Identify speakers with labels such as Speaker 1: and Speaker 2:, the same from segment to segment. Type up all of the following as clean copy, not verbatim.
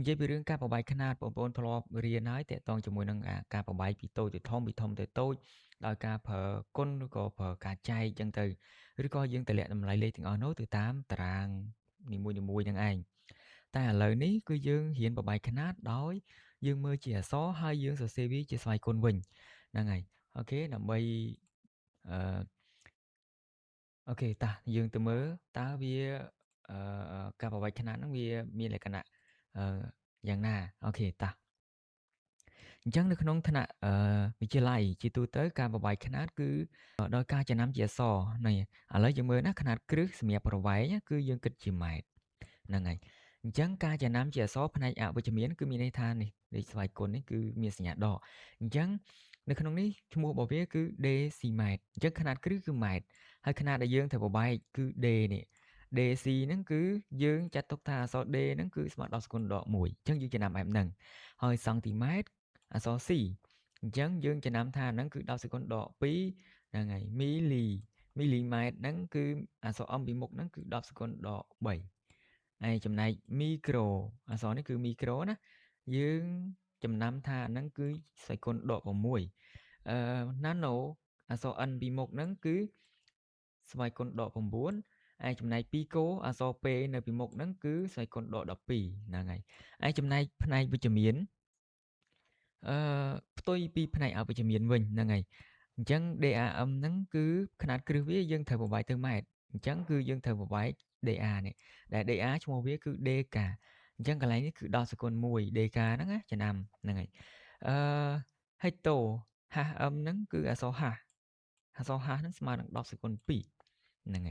Speaker 1: និយាយពីរឿងការបបាយខ្នាតបងប្អូនធ្លាប់រៀនហើយតាក់ទងជាមួយនឹងការបបាយពីតូចទៅធំពីធំទៅតូចដោយការប្រើគុណឬក៏ប្រើការចែកចឹងទៅឬក៏យើងតម្លាក់តម្លៃលេខទាំងអស់នោះទៅតាមតារាងនីមួយៗហ្នឹងឯងតែឥឡូវនេះគឺយើងរៀនបបាយខ្នាតដោយយើងមើលជាអក្សរហើយយើងសរសេរវាជាស្វ័យគុណវិញហ្នឹងហើយអូខេដើម្បីអឺអូខេតោះយើងទៅមើលតើវាការបបាយខ្នាតហ្នឹងវាមានលក្ខណៈយ៉ាងណាអូខេតោះអញ្ចឹងនៅក្នុងថ្នាក់វិទ្យាល័យជាទូទៅការបបាយខ្នាតគឺដោយការចំណាំជាអក្សរនេះឥឡូវយើងមើលណាខ្នាតគ្រឹះសម្រាប់ប្រវែងគឺយើងគិតជាម៉ែត្រហ្នឹងហើយអញ្ចឹងការចំណាំជាអក្សរផ្នែកអវិជ្ជមានគឺមានន័យថានេះលេខស្វ័យគុណនេះគឺមានសញ្ញាដកអញ្ចឹងនៅក្នុងនេះឈ្មោះរបស់វាគឺដេស៊ីម៉ែត្រអញ្ចឹងខ្នាតគ្រឹះគឺម៉ែត្រហើយខ្នាតដែលយើងត្រូវប្របែកគឺដេនេះ DC ហ្នឹងគឺយើងចាត់ទុកថាអក្សរ D ហ្នឹងគឺស្មើ10សគុណដក1អញ្ចឹងយើងចំណាំបែបហ្នឹងហើយសង់ទីម៉ែត្រអក្សរ C អញ្ចឹងយើងចំណាំថាហ្នឹងគឺ10សគុណដក2ហ្នឹងហើយមីលីម៉ែត្រហ្នឹងគឺអក្សរ M ពីមុខហ្នឹងគឺ10សគុណដក3ហើយចំណែកមីក្រូអក្សរនេះគឺមីក្រូណាយើងចំណាំថាហ្នឹងគឺសីគុណដក6ណាណូអក្សរ N ពីមុខហ្នឹងគឺស្វ័យគុណដក9ឯចំណែក2គោអក្សរ P នៅពីមុខហ្នឹងគឺស្វ័យគុណដក12ហ្នឹងហើយឯចំណែកផ្នែកវិជ្ជមានផ្ទុយពីផ្នែកអវិជ្ជមានវិញហ្នឹងហើយអញ្ចឹង DRM ហ្នឹងគឺຂະຫນາດគ្រឹះវាយើងត្រូវប្របែកទៅម៉ែត្រអញ្ចឹងគឺយើងត្រូវប្របែក DA នេះដែល DA ឈ្មោះវាគឺ DK អញ្ចឹងកន្លែងនេះគឺ10សគុណ1 DK ហ្នឹងណាចំណាំហ្នឹងហើយហេកតូ HM ហ្នឹងគឺអក្សរ H ហ្នឹងស្មើនឹង10សគុណ2ហ្នឹង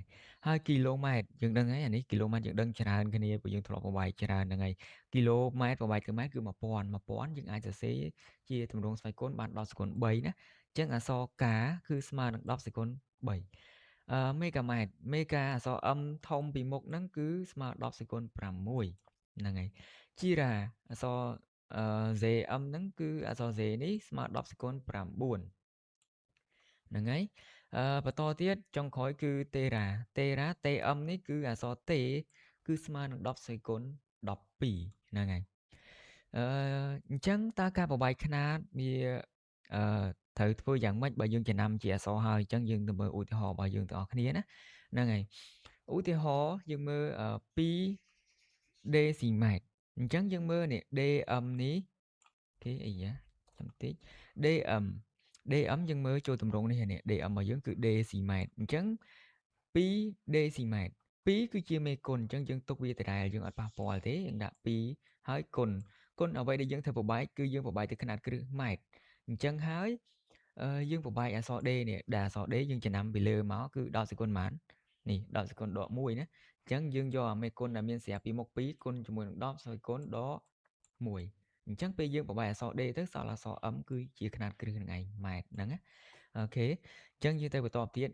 Speaker 1: ហើយគីឡូម៉ែត្រយើងដឹងហើយអានេះគីឡូម៉ែត្រយើងដឹងច្រើនគ្នាព្រោះយើងធ្លាប់ប្របែកច្រើនហ្នឹងហើយគីឡូម៉ែត្រប្របែកទៅម៉ែត្រគឺ1000យើងអាចសរសេរជាទម្រង់ស្វ័យគុណបាន10សគុណ3ណាអញ្ចឹងអក្សរ K គឺស្មើនឹង10សគុណ3មេហ្គាម៉ែត្រមេហ្គាអក្សរ M ធំពីមុខហ្នឹងគឺស្មើ10សគុណ6ហ្នឹងហើយជីរ៉ាអក្សរZM ហ្នឹងគឺអក្សរ Z នេះស្មើ10សគុណ9ហ្នឹងហើយបន្តទៀតចុងក្រោយគឺតេរ៉ាTM នេះគឺអក្សរ T គឺស្មើនឹង10សីគុណ12ហ្នឹងហើយអញ្ចឹងតើការបបាយខ្នាតវាត្រូវធ្វើយ៉ាងម៉េចបើយើងចំណាំជាអក្សរហើយអញ្ចឹងយើងទៅមើលឧទាហរណ៍របស់យើងទាំងអស់គ្នាណាហ្នឹងហើយឧទាហរណ៍យើងមើល2ដេស៊ីម៉ែត្រអញ្ចឹងយើងមើលនេះ DM នេះគេអីយ៉ាចាំតិច DM យើងមើលចូលទម្រង់នេះនេះ DM របស់យើងគឺ decimet អញ្ចឹង2 decimet 2គឺជាមេគុណអញ្ចឹងយើងទុកវាដដែលយើងអត់ប៉ះពាល់ទេយើងដាក់2ហើយគុណអ្វីដែលយើងធ្វើប្របែកគឺយើងប្របែកទៅຂະຫນາດគ្រឹះម៉ែត្រអញ្ចឹងហើយយើងប្របែកអក្សរ D នេះដែលអក្សរ D យើងចំណាំពីលើមកគឺ10សគុណប៉ុន្មាននេះ10សគុណដក1ណាអញ្ចឹងយើងយកអាមេគុណដែលមានស្រាប់ពីមុខ2គុណជាមួយនឹង10សគុណដក1អញ្ចឹងពេលយើងប្របែកអក្សរ D ទៅសល់អក្សរ M គឺជាຂະຫນາດគ្រឹះនឹងឯងម៉ែត្រហ្នឹងណាអូខេអញ្ចឹងយើងទៅបន្តទៀត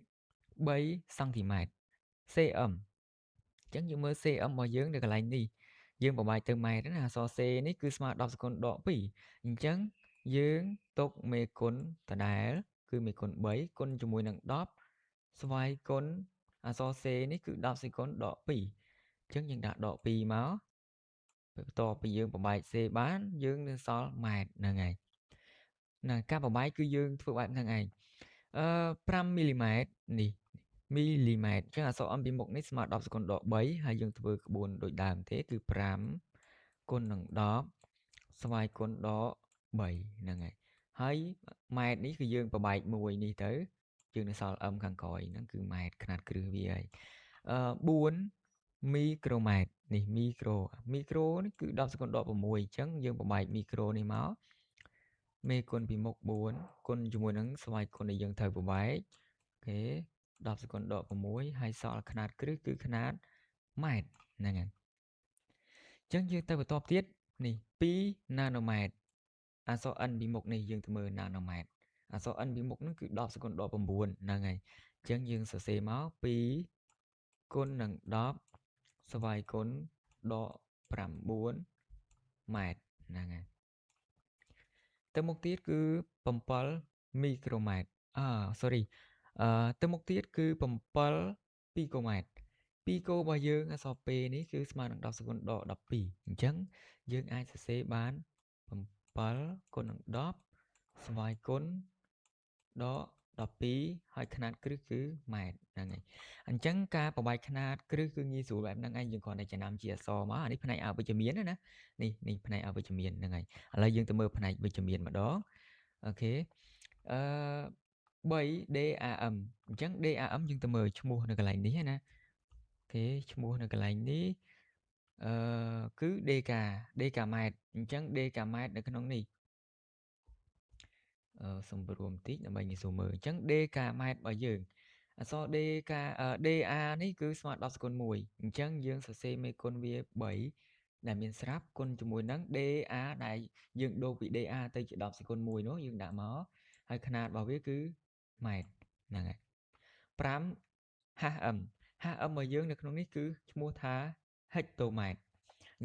Speaker 1: 3សង់ទីម៉ែត្រ cm អញ្ចឹងយើងមើល cm របស់យើងនៅកន្លែងនេះយើងប្របែកទៅម៉ែត្រណាអក្សរ C នេះគឺស្មើ10សគុណដក2អញ្ចឹងយើងទុកមេគុណដដែលគឺមេគុណ3គុណជាមួយនឹង10ស្វ័យគុណអក្សរ C នេះគឺ10សគុណដក2អញ្ចឹងយើងដាក់ដក2មកបន្ទាប់ពីយើងប្របែក C បានយើងនៅសល់ម៉ែត្រហ្នឹងហើយណាការប្របែកគឺយើងធ្វើបែបហ្នឹងឯង5មីលីម៉ែត្រនេះមីលីម៉ែត្រអញ្ចឹងអក្សរ M ពីមុខនេះស្មើ10សគុណដក3ហើយយើងធ្វើក្បួនដូចដើមទេគឺ5គុណនឹង10ស្វ័យគុណដក3ហ្នឹងហើយម៉ែត្រនេះគឺយើងប្របែកមួយនេះទៅយើងនៅសល់ M ខាងក្រោយហ្នឹងគឺម៉ែត្រຂະຫນាត់គ្រឹះវាហើយ4មីក្រូម៉ែត្រនេះមីក្រូនេះគឺ10សគុណដក6អញ្ចឹងយើងប្របែកមីក្រូនេះមកមេគុណពីមុខ4គុណជាមួយនឹងស្វ័យគុណដែលយើងត្រូវប្របែកអូខេ10សគុណដក6ហើយសល់ຂະຫນាត់គ្រឹះគឺຂະຫນាត់ម៉ែត្រហ្នឹងហើយអញ្ចឹងយើងទៅបន្តទៀតនេះ2ណាណូម៉ែត្រអក្សរ N ពីមុខនេះយើងទៅមើលណាណូម៉ែត្រអក្សរ N ពីមុខហ្នឹងគឺ10សគុណដក9ហ្នឹងហើយអញ្ចឹងយើងសរសេរមក2គុណនឹង10ស្វ័យគុណដក9ម៉ែត្រហ្នឹងហើយទៅមុខទៀតគឺ7មីក្រូម៉ែត្រsorry ទៅមុខទៀតគឺ7ពីកូម៉ែត្រពីកូរបស់យើងអក្សរ P នេះគឺស្មើនឹង10សគុណដក12អញ្ចឹង dương ai sẽ xế bán bấm con nặng đóp xoay cún đó đọc bí hơi khăn cứ mày là ngày anh chẳng ca bảo bài khăn cứ nghi dụ bạn đang anh dừng còn này chỉ làm chia sò mà anh ấy này ở với chấm miến nè nè nè này ở với chấm miến là ngày là dương từ mơ này với chấm miến mà đó ok bảy d a âm chẳng d a âm dương từ mơ chung mua được cái này ní nè ok chung mua được cái này ní cứ dk mát chẳng dk mát được cái nón này xong rùm tí là mình số mờ chẳng dk mát bao giờ so dk da ní cứ smart đọc con mùi chẳng dương sẽ xem mấy con vía 7 là miền sáp con cho mùi nắng da đại dương đô bị da tới chỉ đọc sẽ con mùi nó dương đã mó hay khả năng bảo viết cứ mát nè ngay pram ha âm mà dương được nó ní cứ mua thá hết tổ mát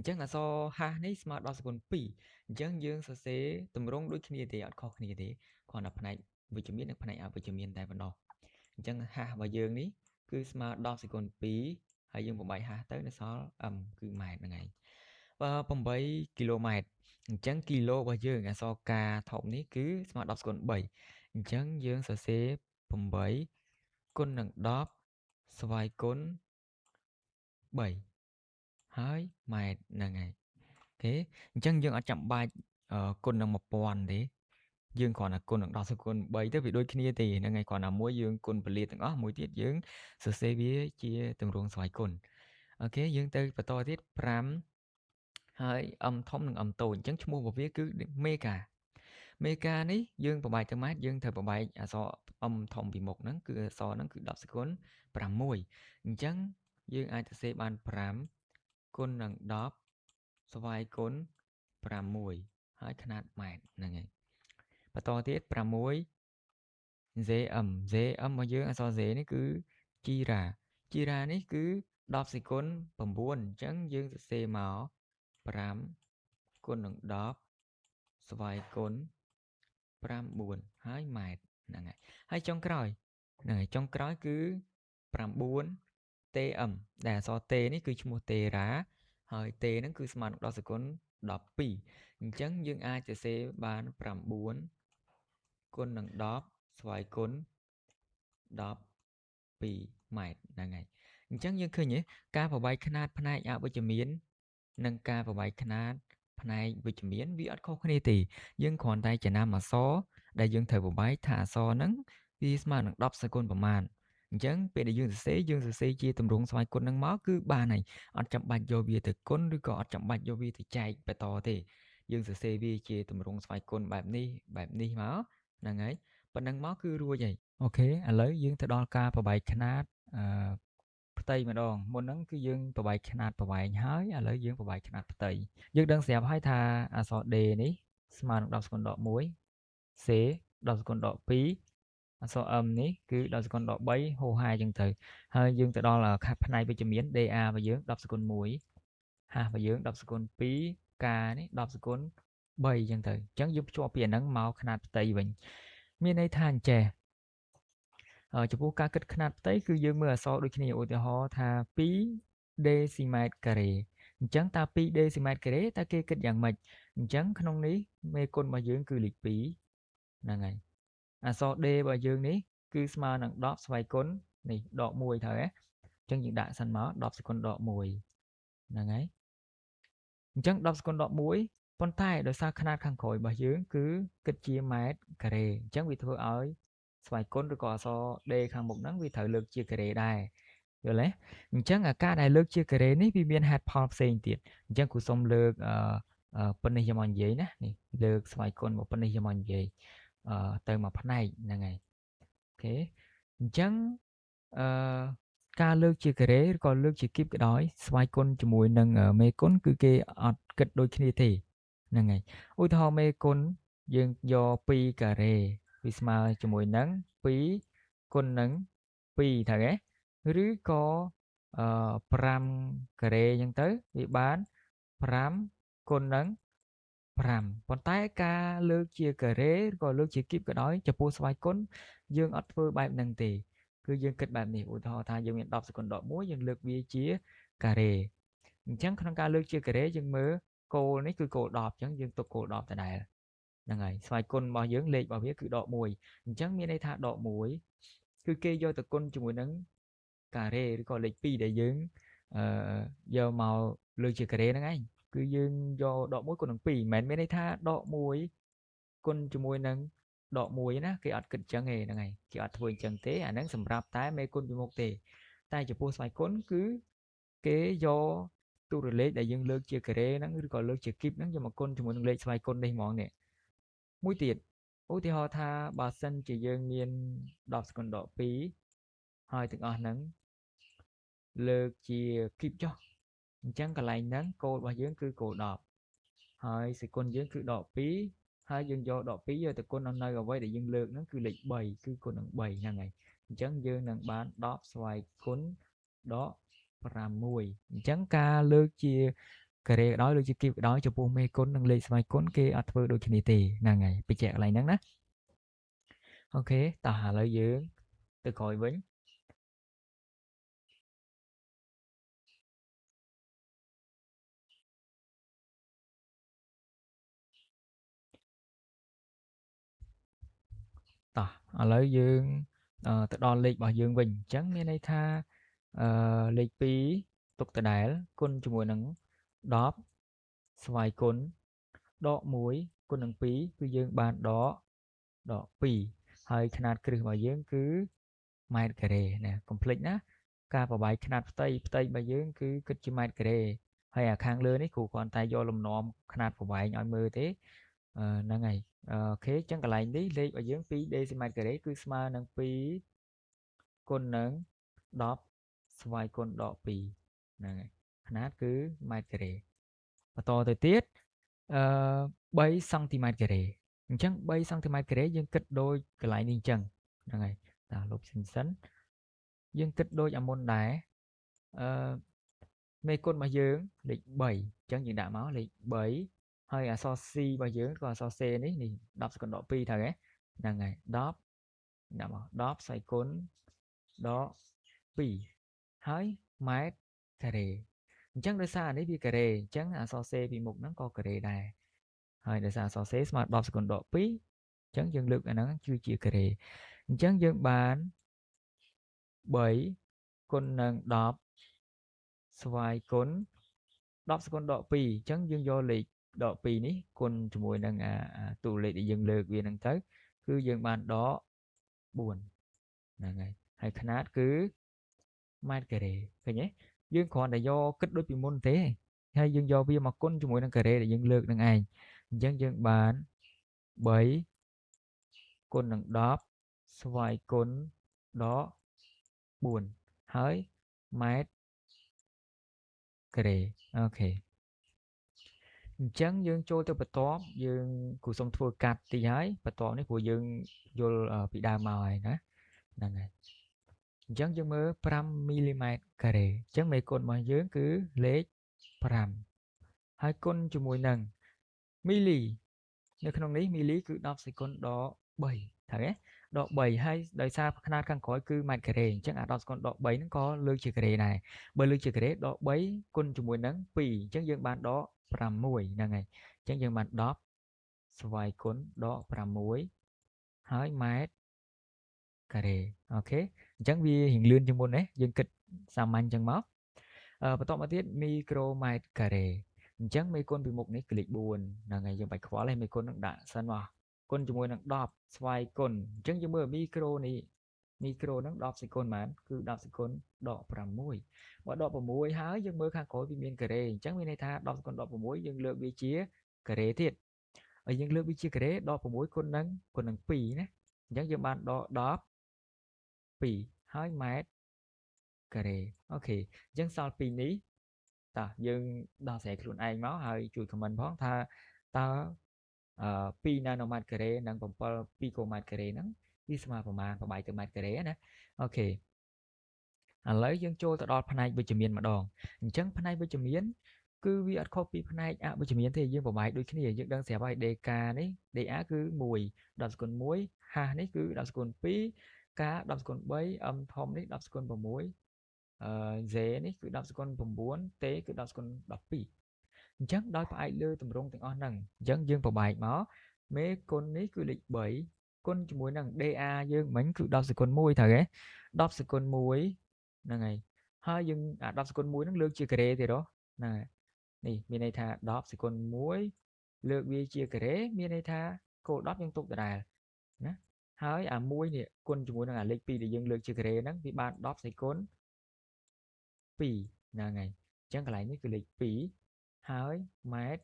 Speaker 1: chẳng là so ha ní smart đọc con pi chẳng dương sẽ tầm rong đôi khi thì ở kho khi thì còn là này vì chúng biết được này ở vì chúng miền tại phần đó chẳng ha và dương ní cứ smart đọc con pi hay dương một bài ha tới nó so cứ mát ngày và 8 km chẳng kilo và dương là so ca thọng ní cứ smart đọc con 7 chẳng dương sẽ 8 con nặng đọc xoay con 7 ហើយម៉ែត្រហ្នឹងហើយអូខេអញ្ចឹងយើងអត់ចាំបាច់គុណនឹង1000ទេយើងគ្រាន់តែគុណនឹង10គុណ3ទៅវាដូចគ្នាទេហ្នឹងហើយគ្រាន់តែមួយយើងគុណពលាទាំងអស់មួយទៀតយើងសរសេរវាជាទម្រង់ស្វ័យគុណអូខេយើងទៅបន្តទៀត5ហើយធំនិងតូចអញ្ចឹងឈ្មោះរបស់វាគឺមេកានេះយើងប្របែកទៅម៉ែត្រយើងត្រូវប្របែកអក្សរធំពីមុខហ្នឹងគឺអក្សរហ្នឹងគឺ10សេគុណ6អញ្ចឹងយើងអាចសរសេរបាន5គុណនឹង10ស្វ័យគុណ6ហើយຂະຫນາດម៉ែត្រហ្នឹងហើយបន្តទៀត6 zm របស់យើងអក្សរ z នេះគឺជីរ៉ានេះគឺ10សេគុណ9អញ្ចឹងយើងសរសេរមក5គុណនឹង10ស្វ័យគុណ9ហើយម៉ែត្រហ្នឹងហើយចុងក្រោយហ្នឹងហើយចុងក្រោយគឺ9 tm ដែលអក្សរ t នេះគឺឈ្មោះតេរ៉ាហើយ t ហ្នឹងគឺស្មើនឹង10សេគុណ12អញ្ចឹងយើងអាចសរសេរបាន9គុណនឹង10ស្វ័យគុណ12ម៉ែត្រហ្នឹងហើយអញ្ចឹងយើងឃើញទេការប្របែកຂະຫນາດផ្នែកអវិជ្ជមាននិងការប្របែកຂະຫນາດផ្នែកវិជ្ជមានវាអត់ខុសគ្នាទេយើងគ្រាន់តែចំណាំអក្សរដែលយើងត្រូវប្របែកថាអក្សរហ្នឹងវាស្មើនឹង10សេគុណប្រមាណអញ្ចឹងពេលដែលយើងសរសេរជាទម្រង់ស្វ័យគុណហ្នឹងមកគឺបានហើយអត់ចាំបាច់យកវាទៅគុណឬក៏អត់ចាំបាច់យកវាទៅចែកបន្តទេយើងសរសេរវាជាទម្រង់ស្វ័យគុណបែបនេះមកហ្នឹងហើយប៉ុណ្ណឹងមកគឺរួចហើយអូខេឥឡូវយើងទៅដល់ការប្របែកຂະຫນាតផ្ទៃម្ដងមុនហ្នឹងគឺយើងប្របែកຂະຫນាតប្រវែងហើយឥឡូវយើងប្របែកຂະຫນាតផ្ទៃយើងដឹងស្រាប់ហើយថាអក្សរ D នេះស្មើនឹង10សេគុណដក1 C 10សេគុណដក2អក្សរ M នេះគឺ10សេគុណដក3ហូរហាអញ្ចឹងទៅហើយយើងទៅដល់ផ្នែកវិជ្ជមាន DA របស់យើង10សេគុណ1ហារបស់យើង10សេគុណ2 K នេះ10សេគុណ3អញ្ចឹងទៅអញ្ចឹងយើងភ្ជាប់ពីអាហ្នឹងមកຂະຫນាតផ្ទៃវិញមានន័យថាអញ្ចេះចំពោះការគិតຂະຫນាតផ្ទៃគឺយើងមើលអក្សរដូចគ្នាឧទាហរណ៍ថា2 decimet carré អញ្ចឹងតើ2 decimet carré តើគេគិតយ៉ាងម៉េចអញ្ចឹងក្នុងនេះមេគុណរបស់យើងគឺលេខ2ហ្នឹងហើយអក្សរ D របស់យើងនេះគឺស្មើនឹង10ស្វ័យគុណនេះដក1ត្រូវហ៎អញ្ចឹងយើងដាក់សិនមក10សេគុណដក1ហ្នឹងហើយអញ្ចឹង10សេគុណដក1ប៉ុន្តែដោយសារຂະຫນាតខាងក្រោយរបស់យើងគឺគិតជាម៉ែត្រការ៉េអញ្ចឹងវាធ្វើឲ្យស្វ័យគុណឬក៏អក្សរ D ខាងមុខហ្នឹងវាត្រូវលើកជាការ៉េដែរយល់ទេអញ្ចឹងអាការដែលលើកជាការ៉េនេះវាមានហេតុផលផ្សេងទៀតអញ្ចឹងគូសុំលើកប៉ុណ្នេះខ្ញុំមកនិយាយណានេះលើកស្វ័យគុណមកប៉ុណ្នេះខ្ញុំមកនិយាយទៅមកផ្នែកហ្នឹងហើយអូខេអញ្ចឹងការលើកជាការ៉េឬក៏លើកជាគីបក៏ដោយស្វ័យគុណជាមួយនឹងមេគុណគឺគេអត់គិតដូចគ្នាទេហ្នឹងហើយឧទាហរណ៍មេគុណយើងយក2ការ៉េវាស្មើជាមួយនឹង2គុណនឹង2ត្រូវទេឬក៏5ការ៉េអញ្ចឹងទៅវាបាន5គុណនឹង5ប៉ុន្តែការលើកជាការ៉េឬក៏លើកជាគីបក៏ដោយចំពោះស្វ័យគុណយើងអត់ធ្វើបែបហ្នឹងទេគឺយើងគិតបែបនេះឧទាហរណ៍ថាយើងមាន10សេគុណដក1យើងលើកវាជាការ៉េអញ្ចឹងក្នុងការលើកជាការ៉េយើងមើល គោលនេះគឺគោល10អញ្ចឹងយើងទុកគោល10ដដែលហ្នឹងហើយស្វ័យគុណរបស់យើងលេខរបស់វាគឺដក1អញ្ចឹងមានន័យថាដក1គឺគេយកទៅគុណជាមួយនឹងការ៉េឬក៏លេខ2ដែលយើងយកមកលើកជាការ៉េហ្នឹងឯងគឺយើងយកដក1គុណនឹង2មិនមែនមានន័យថាដក1គុណជាមួយនឹងដក1ណាគេអត់គិតអញ្ចឹងទេហ្នឹងហើយគេអត់ធ្វើអញ្ចឹងទេអាហ្នឹងសម្រាប់តែមេគុណពីមុខទេតែចំពោះស្វ័យគុណគឺគេយកតួលេខដែលយើងលើកជាការ៉េហ្នឹងឬក៏លើកជាគីបហ្នឹងយកមកគុណជាមួយនឹងលេខស្វ័យគុណនេះហ្មងនេះមួយទៀតឧទាហរណ៍ថាបើសិនជាយើងមាន10សេគុណដក2ហើយទាំងអស់ហ្នឹងលើកជាគីបចុះអញ្ចឹងកន្លែងហ្នឹងគោលរបស់យើងគឺគោល10ហើយសេគុណយើងគឺដក2ហើយយើងយកដក2យកទៅគុណនៅអ្វីដែលយើងលើកហ្នឹងគឺលេខ3គឺគុណនឹង3ហ្នឹងហើយអញ្ចឹងយើងនឹងបាន10ស្វ័យគុណដក6អញ្ចឹងការលើកជាការ៉េក៏ដោយលើកជាគីបក៏ដោយចំពោះមេគុណនិងលេខស្វ័យគុណគេអត់ធ្វើដូចគ្នាទេហ្នឹងហើយបញ្ជាក់កន្លែងហ្នឹងណាអូខេតោះឥឡូវយើងទៅក្រោយវិញតោះឥឡូវយើងទៅដល់លេខរបស់យើងវិញអញ្ចឹងមានន័យថាលេខ2ទុកដដែលគុណជាមួយនឹង10ស្វ័យគុណដក1គុណនឹង2គឺយើងបានដក2ហើយຂະຫນາດគ្រឹះរបស់យើងគឺម៉ែត្រការ៉េណាកុំភ្លេចណាការប្របាយຂະຫນາດផ្ទៃរបស់យើងគឺគិតជាម៉ែត្រការ៉េហើយអាខាងលើនេះគ្រូគ្រាន់តែយកលំនាំຂະຫນາດប្រវែងឲ្យមើលទេហ្នឹងហើយអូខេអញ្ចឹងកន្លែងនេះលេខរបស់យើង2ដេស៊ីម៉ែត្រការ៉េគឺស្មើនឹង2គុណនឹង10ស្វ័យគុណដក2ហ្នឹងហើយຂະຫນាតគឺម៉ែត្រការ៉េបន្តទៅទៀត3សង់ទីម៉ែត្រការ៉េអញ្ចឹង3សង់ទីម៉ែត្រការ៉េយើងគិតដូចកន្លែងនេះអញ្ចឹងហ្នឹងហើយតាលុបសិនយើងគិតដូចអាមុនដែរអឺមេគុណរបស់យើងលេខ3អញ្ចឹងយើងដាក់មកលេខ3ហើយអក្សរ C របស់យើងក៏អក្សរ C នេះ10សេគុណដក2ត្រូវហ្នឹងហើយ10ដាក់មក10ស្វ័យគុណដក2ហើយម៉ែត្រការ៉េអញ្ចឹងដោយសារអានេះវាការ៉េអញ្ចឹងអក្សរ C ពីមុខហ្នឹងក៏ការ៉េដែរហើយដោយសារអក្សរ C ស្មើ10សេគុណដក2អញ្ចឹងយើងលើកអាហ្នឹងគឺជាការ៉េអញ្ចឹងយើងបាន3គុណនឹង10ស្វ័យគុណ10សេគុណដក2អញ្ចឹងយើងយកលេខដក2នេះគុណជាមួយនឹងតួលេខដែលយើងលើកវាហ្នឹងទៅគឺយើងបានដក4ហ្នឹងហើយຂະຫນາດគឺម៉ែត្រការ៉េឃើញទេយើងគ្រាន់តែយកគិតដូចពីមុនទេហើយយើងយកវាមកគុណជាមួយនឹងការ៉េដែលយើងលើកនឹងឯងអញ្ចឹងយើងបាន3គុណនឹង10ស្វ័យគុណដក4ហើយម៉ែត្រការ៉េអូខេអញ្ចឹងយើងចូលទៅបន្ទាប់យើងគ្រូសុំធ្វើកាត់តិចហើយបន្ទាប់នេះព្រោះយើងយល់ពីដើមមកហើយណាហ្នឹងហើយអញ្ចឹងយើងមើល5មីលីម៉ែត្រការ៉េអញ្ចឹងមេគុណរបស់យើងគឺលេខ5ហើយគុណជាមួយនឹងមីលីនៅក្នុងនេះមីលីគឺ10សេគុណដក3ត្រូវទេដក3ហើយដោយសារຂະຫນາດខាងក្រោយគឺម៉ែត្រការ៉េអញ្ចឹងអា10សេគុណដក3ហ្នឹងក៏លើកជាការ៉េដែរបើលើកជាការ៉េដក3គុណជាមួយនឹង2អញ្ចឹងយើងបានដក6ហ្នឹងហើយអញ្ចឹងយើងបាន10ស្វ័យគុណដក6ហើយម៉ែត្រការ៉េអូខេអញ្ចឹងវារៀងលឿនជាងមុនណាយើងគិតសាមញ្ញអញ្ចឹងមកបន្តមកទៀតមីក្រូម៉ែត្រការ៉េអញ្ចឹងមេគុណពីមុខនេះគឺលេខ4ហ្នឹងហើយយើងបាច់ខ្វល់ទេមេគុណនឹងដាក់សិនមកគុណជាមួយនឹង10ស្វ័យគុណអញ្ចឹងយើងមើលមីក្រូនេះមីក្រូហ្នឹង10សេគុណហ្មងគឺ10សេគុណដក6បើដក6ហើយយើងមើលខាងក្រោយវាមានការ៉េអញ្ចឹងមានន័យថា10សេគុណដក6យើងលើកវាជាការ៉េទៀតហើយយើងលើកវាជាការ៉េដក6គុណនឹង2ណាអញ្ចឹងយើងបានដក10 2ហើយម៉ែត្រការ៉េអូខេអញ្ចឹងសល់2នេះតោះយើងដោះស្រាយខ្លួនឯងមកហើយជួយ comment ផងថាតើ2នាណូម៉ែត្រការ៉េនិង7 2កូម៉ែត្រការ៉េហ្នឹងវាស្មើប្រមាណប្របាយទៅម៉ែត្រការ៉េណាអូខេឥឡូវយើងចូលទៅដល់ផ្នែកវិជ្ជមានម្ដងអញ្ចឹងផ្នែកវិជ្ជមានគឺវាអត់ខុសពីផ្នែកអវិជ្ជមានទេយើងប្របាយដូចគ្នាយើងដឹងស្រាប់ហើយ DK នេះ DA គឺ1 10សេគុណ1 H នេះគឺ10សេគុណ2 K 10សេគុណ3 M ធំនេះ10សេគុណ6Z នេះគឺ10សេគុណ9 T គឺ10សេគុណ12 ចឹងដោយផ្អែកលើទម្រង់ទាំងអស់ហ្នឹងចឹងយើងប្របែកមកមេគុណនេះគឺលេខ3គុណជាមួយនឹង dA យើងមិញគឺ10សេគុណ1ត្រូវទេ10សេគុណ1ហ្នឹងហើយហើយយើងអា10សេគុណ1ហ្នឹងលើកជាការ៉េទៀតហ្នឹងហើយនេះមានន័យថា10សេគុណ1លើកវាជាការ៉េមានន័យថាគោល10យើងទុកដដែលណាហើយអា1នេះគុណជាមួយនឹងអាលេខ2ដែលយើងលើកជាការ៉េហ្នឹងវាបាន10សេគុណ2ហ្នឹងហើយអញ្ចឹងកន្លែងនេះគឺលេខ2ហើយម៉ែត្រ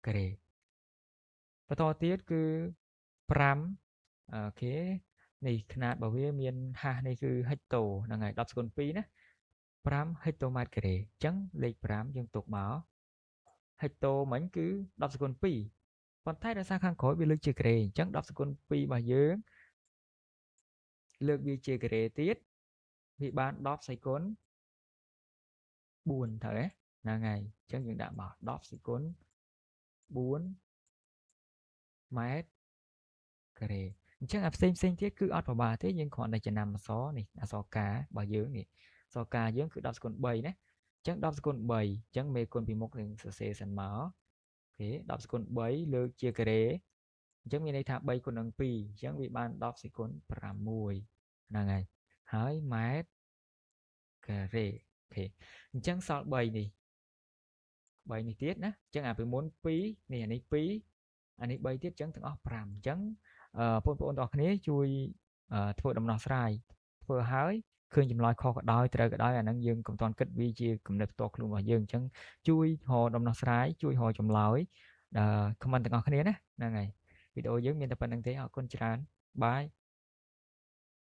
Speaker 1: ការ៉េបន្តទៀតគឺ5អូខេនេះຂະຫນາດរបស់វាមានហាសនេះគឺហិកតូហ្នឹងហើយ10សេគុណ2ណា5ហិកតូម៉ែត្រការ៉េអញ្ចឹងលេខ5យើងទុកមកហិកតូមិញគឺ10សេគុណ2ប៉ុន្តែដោយសារខាងក្រោយវាលើកជាការ៉េអញ្ចឹង10សេគុណ2របស់យើងលើកវាជាការ៉េទៀតវាបាន10សេគុណ4ត្រូវទេហ្នឹងហើយអញ្ចឹងយើងដាក់មក10សេគុណ4ម៉ែត្រការ៉េអញ្ចឹងអាផ្សេងទៀតគឺអត់ប្របាទេយើងគ្រាន់តែចំណាំអក្សរនេះអក្សរការបស់យើងនេះអក្សរកាយើងគឺ10សេគុណ3ណាអញ្ចឹង10សេគុណ3អញ្ចឹងមេគុណពីមុខយើងសរសេរសិនមកអូខេ10សេគុណ3លើកជាការ៉េអញ្ចឹងមានន័យថា3គុណនឹង2អញ្ចឹងវាបាន10សេគុណ6ហ្នឹងហើយម៉ែត្រការ៉េអូខេអញ្ចឹងសល់3នេះ3នេះទៀតណាអញ្ចឹងអាពីមុន2នេះអានេះ2អានេះ3ទៀតអញ្ចឹងទាំងអស់5អញ្ចឹងបងប្អូនទាំងអស់គ្នាជួយធ្វើដំណោះស្រាយធ្វើហើយឃើញចម្លើយខុសក៏ដោយត្រូវក៏ដោយអាហ្នឹងយើងកុំតន់គិតវាជាគំនិតផ្ទាល់ខ្លួនរបស់យើងអញ្ចឹងជួយរកដំណោះស្រាយជួយរកចម្លើយខមមិនទាំងអស់គ្នាណាហ្នឹងហើយវីដេអូយើងមានតែប៉ុណ្្នឹងទេអរគុណច្រើនបាយ